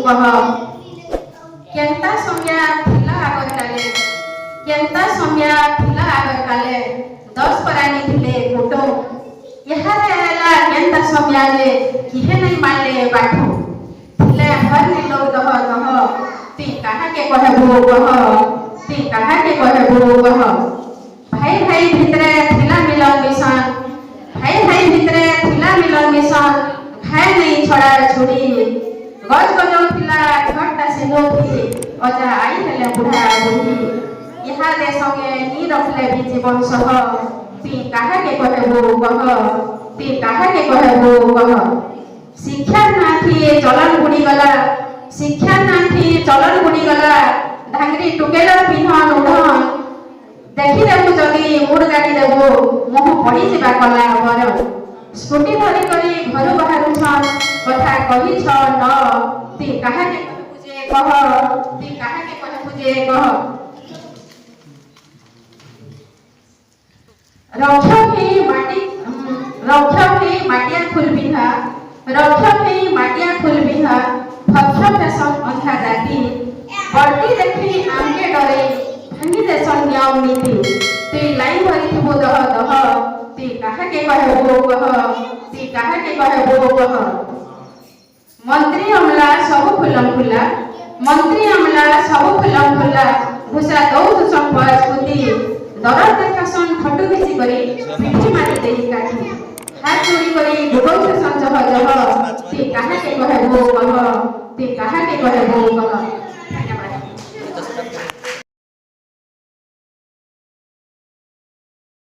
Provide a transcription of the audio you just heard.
कह केंता समय थिला आगर काले केंता समय थिला आगर काले 10 परानी थिले फोटो यहारे आला केंता समय जे किहे नहीं मानले बाठो थिले हर लोग दह ती कहा के कहबो कह ती कहा के कहबो कह भाई भाई भितरे थिला मिलन मिशन भाई भाई भितरे थिला मिलन मिशन खाए नहीं छड़ा छुड़ी गज गजौ थिला घरटा से लोभी अजा आई हेले बुढ़ा बुढ़ी यहाँ दे संगे नी रखले भी जीवन सह ती कहा के कहबो कह ती कहा के कहबो कह शिक्षा नाथी चलन बुड़ी गला शिक्षा नाथी चलन बुड़ी गला ढांगरी टुकेल पिन्हन उड़न देखी देबू जदि मुड़ गाड़ी देबू मुह पड़ी जा कला बर स्कूटी धरी करी घर बाहर कथा कही छ न ती कहा के पूजे कह ती कहा के पूजे कह रक्ष भी माटिया फूल बिहा रक्ष भी माटिया फूल बिहा फक्ष फैशन अंधा जाति बर्ती देखी आमके डरे भांगी देशन नियम नीति ती लाइन भरी थबो दह दह ती कहा के कहबो कह ती कहा के कहबो कह मंत्री अमला सब फुलम फुला मंत्री अमला सब फुलम फुला घुसा दौद संपद स्कुति दरद देखासन खटु बेसी करी पिठी मारी देही काठी हाथ जोड़ी करी गुगौ से संजह जह ती कहा के कहबो कह ती कहा के कहबो कह